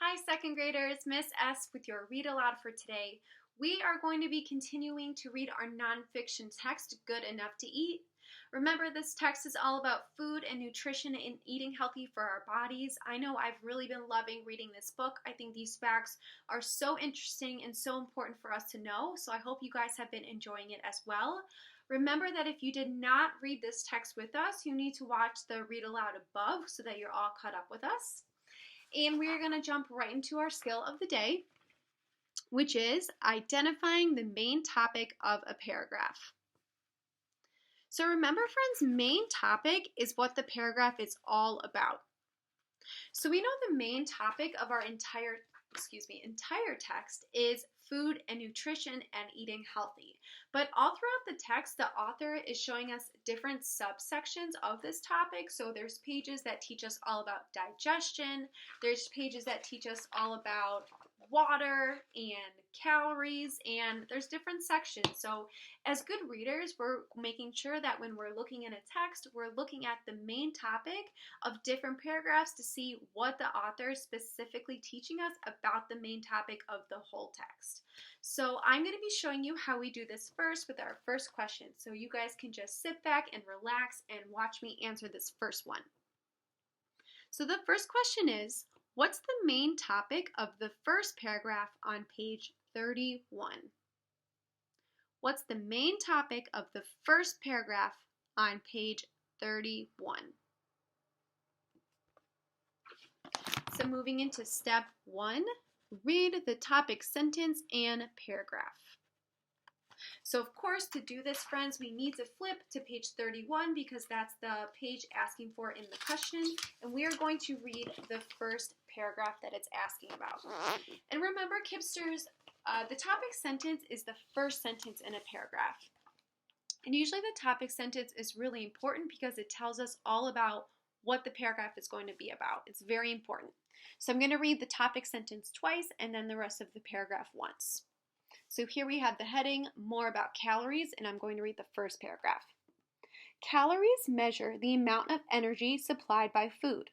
Hi, second graders. Miss S with your Read Aloud for today. We are going to be continuing to read our nonfiction text, Good Enough to Eat. Remember, this text is all about food and nutrition and eating healthy for our bodies. I know I've really been loving reading this book. I think these facts are so interesting and so important for us to know, so I hope you guys have been enjoying it as well. Remember that if you did not read this text with us, you need to watch the Read Aloud above so that you're all caught up with us. And we're going to jump right into our skill of the day, which is identifying the main topic of a paragraph. So remember, friends, main topic is what the paragraph is all about. So we know the main topic of our entire text is food and nutrition and eating healthy. But all throughout the text, the author is showing us different subsections of this topic. So there's pages that teach us all about digestion. There's pages that teach us all about water and calories, and there's different sections. So as good readers, we're making sure that when we're looking at a text, we're looking at the main topic of different paragraphs to see what the author is specifically teaching us about the main topic of the whole text. So I'm going to be showing you how we do this first with our first question. So you guys can just sit back and relax and watch me answer this first one. So the first question is, what's the main topic of the first paragraph on page 31? What's the main topic of the first paragraph on page 31? So moving into step 1, read the topic sentence and paragraph. So of course, to do this, friends, we need to flip to page 31 because that's the page asking for in the question, and we are going to read the first paragraph that it's asking about. And remember, Kipsters, the topic sentence is the first sentence in a paragraph. And usually the topic sentence is really important because it tells us all about what the paragraph is going to be about. It's very important. So I'm going to read the topic sentence twice and then the rest of the paragraph once. So here we have the heading, More About Calories, and I'm going to read the first paragraph. Calories measure the amount of energy supplied by food.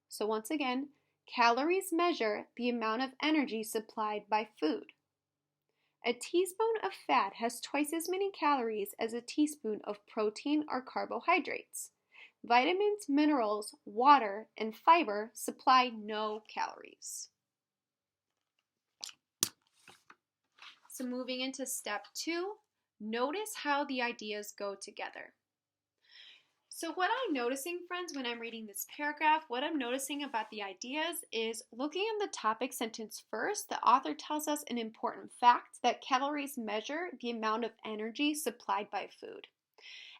So once again, calories measure the amount of energy supplied by food. A teaspoon of fat has twice as many calories as a teaspoon of protein or carbohydrates. Vitamins, minerals, water, and fiber supply no calories. So moving into step 2, notice how the ideas go together. So what I'm noticing, friends, when I'm reading this paragraph, what I'm noticing about the ideas is looking at the topic sentence first, the author tells us an important fact that calories measure the amount of energy supplied by food.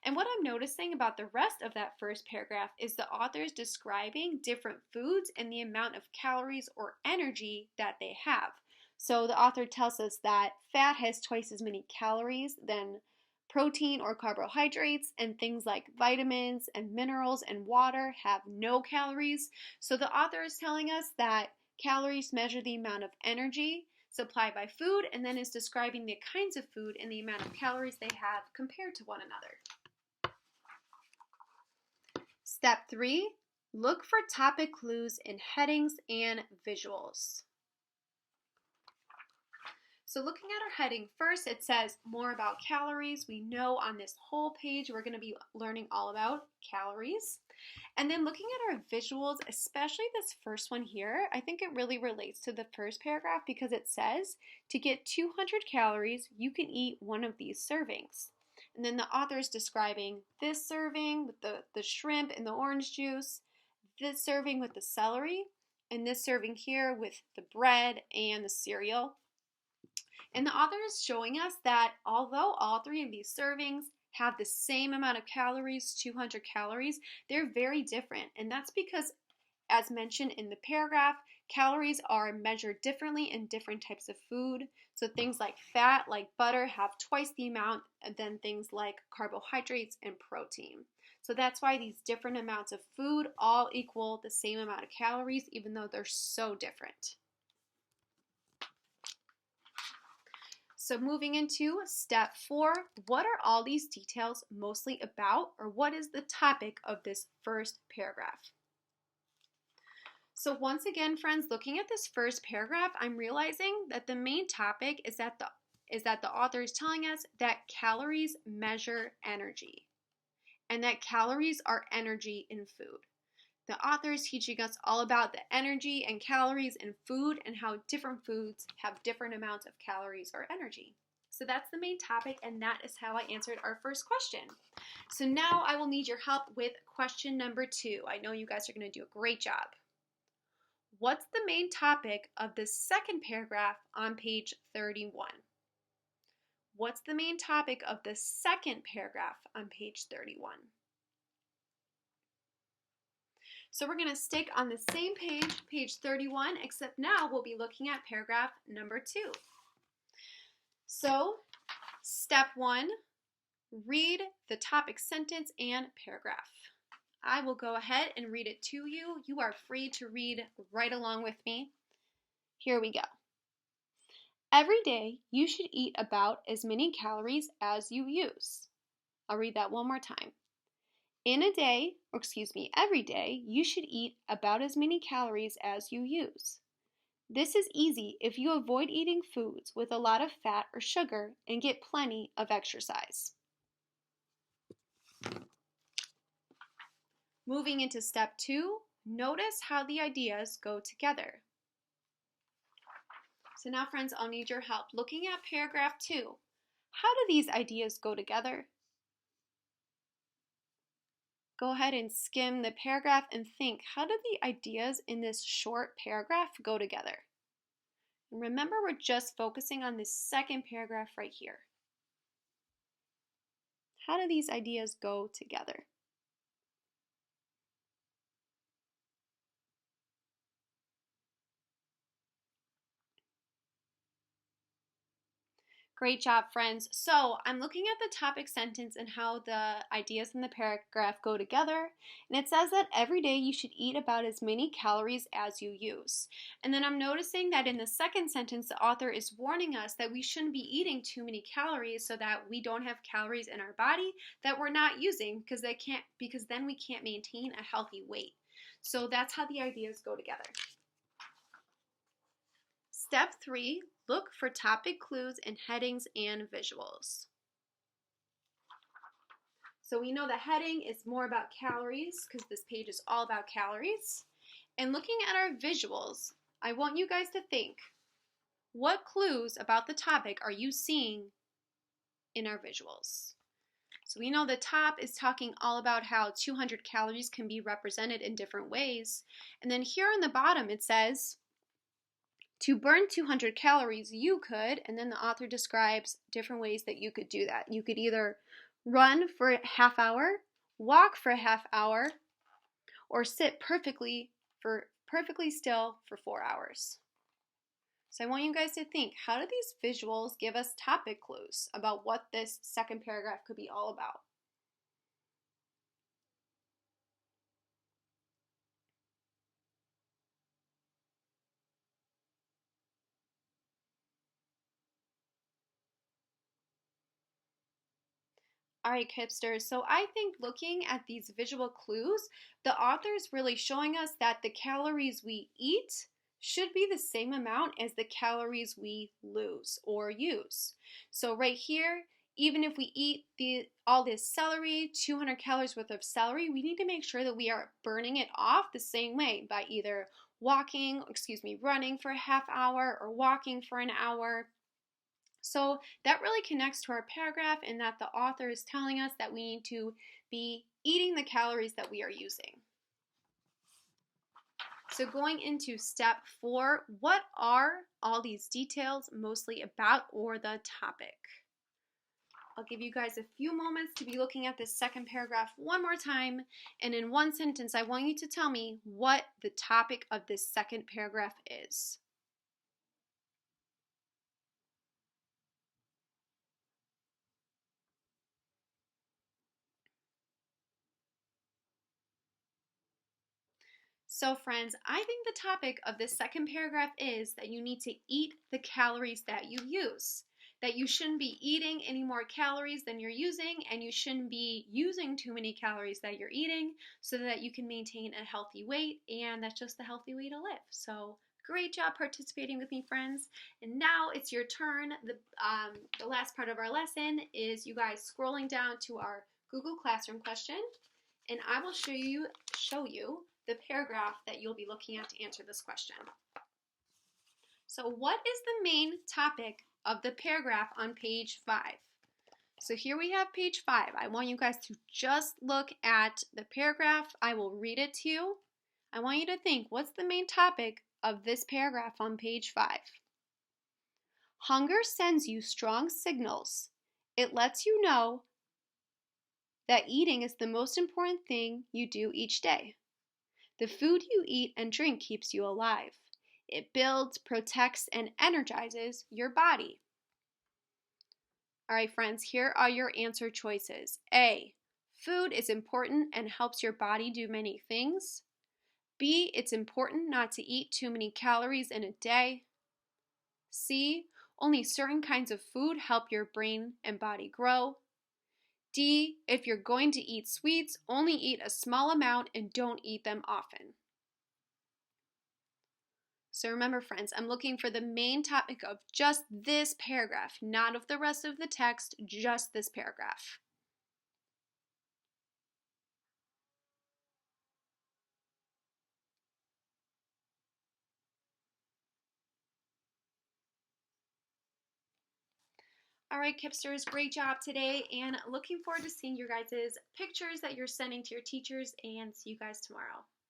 And what I'm noticing about the rest of that first paragraph is the author is describing different foods and the amount of calories or energy that they have. So the author tells us that fat has twice as many calories than protein or carbohydrates, and things like vitamins and minerals and water have no calories. So the author is telling us that calories measure the amount of energy supplied by food, and then is describing the kinds of food and the amount of calories they have compared to one another. Step 3, look for topic clues in headings and visuals. So looking at our heading first, it says more about calories. We know on this whole page we're going to be learning all about calories. And then looking at our visuals, especially this first one here, I think it really relates to the first paragraph because it says to get 200 calories, you can eat one of these servings. And then the author is describing this serving with the shrimp and the orange juice, this serving with the celery, and this serving here with the bread and the cereal. And the author is showing us that although all three of these servings have the same amount of calories, 200 calories, they're very different. And that's because, as mentioned in the paragraph, calories are measured differently in different types of food. So things like fat, like butter, have twice the amount than things like carbohydrates and protein. So that's why these different amounts of food all equal the same amount of calories, even though they're so different. So moving into step 4, what are all these details mostly about, or what is the topic of this first paragraph? So once again, friends, looking at this first paragraph, I'm realizing that the main topic is that the author is telling us that calories measure energy and that calories are energy in food. The author is teaching us all about the energy and calories in food and how different foods have different amounts of calories or energy. So that's the main topic, and that is how I answered our first question. So now I will need your help with question number 2. I know you guys are going to do a great job. What's the main topic of the second paragraph on page 31? What's the main topic of the second paragraph on page 31? So we're going to stick on the same page, page 31, except now we'll be looking at paragraph number 2. So, step 1, read the topic sentence and paragraph. I will go ahead and read it to you. You are free to read right along with me. Here we go. Every day, you should eat about as many calories as you use. I'll read that one more time. Every day, you should eat about as many calories as you use. This is easy if you avoid eating foods with a lot of fat or sugar and get plenty of exercise. Moving into step 2, notice how the ideas go together. So now, friends, I'll need your help. Looking at paragraph 2, how do these ideas go together? Go ahead and skim the paragraph and think, how do the ideas in this short paragraph go together? And remember, we're just focusing on this second paragraph right here. How do these ideas go together? Great job, friends. So I'm looking at the topic sentence and how the ideas in the paragraph go together. And it says that every day you should eat about as many calories as you use. And then I'm noticing that in the second sentence, the author is warning us that we shouldn't be eating too many calories so that we don't have calories in our body that we're not using because then we can't maintain a healthy weight. So that's how the ideas go together. Step 3, look for topic clues in headings and visuals. So we know the heading is more about calories because this page is all about calories. And looking at our visuals, I want you guys to think, what clues about the topic are you seeing in our visuals? So we know the top is talking all about how 200 calories can be represented in different ways. And then here on the bottom it says, to burn 200 calories, you could, and then the author describes different ways that you could do that. You could either run for a half hour, walk for a half hour, or sit perfectly still for 4 hours. So I want you guys to think, how do these visuals give us topic clues about what this second paragraph could be all about? All right, Kipsters, so I think looking at these visual clues, the author is really showing us that the calories we eat should be the same amount as the calories we lose or use. So right here, even if we eat all this celery, 200 calories worth of celery, we need to make sure that we are burning it off the same way by either running for a half hour or walking for an hour. So that really connects to our paragraph in that the author is telling us that we need to be eating the calories that we are using. So going into step 4, what are all these details mostly about or the topic? I'll give you guys a few moments to be looking at this second paragraph one more time, and in one sentence I want you to tell me what the topic of this second paragraph is. So friends, I think the topic of this second paragraph is that you need to eat the calories that you use. that you shouldn't be eating any more calories than you're using, and you shouldn't be using too many calories that you're eating, so that you can maintain a healthy weight, and that's just the healthy way to live. So great job participating with me, friends. And now it's your turn. The last part of our lesson is you guys scrolling down to our Google Classroom question, and I will show you the paragraph that you'll be looking at to answer this question. So what is the main topic of the paragraph on page 5? So here we have page 5. I want you guys to just look at the paragraph. I will read it to you. I want you to think, what's the main topic of this paragraph on page 5? Hunger sends you strong signals. It lets you know that eating is the most important thing you do each day. The food you eat and drink keeps you alive. It builds, protects, and energizes your body. All right, friends, here are your answer choices. A, food is important and helps your body do many things. B, it's important not to eat too many calories in a day. C, only certain kinds of food help your brain and body grow. D, if you're going to eat sweets, only eat a small amount and don't eat them often. So remember, friends, I'm looking for the main topic of just this paragraph, not of the rest of the text, just this paragraph. All right, Kipsters, great job today, and looking forward to seeing your guys' pictures that you're sending to your teachers, and see you guys tomorrow.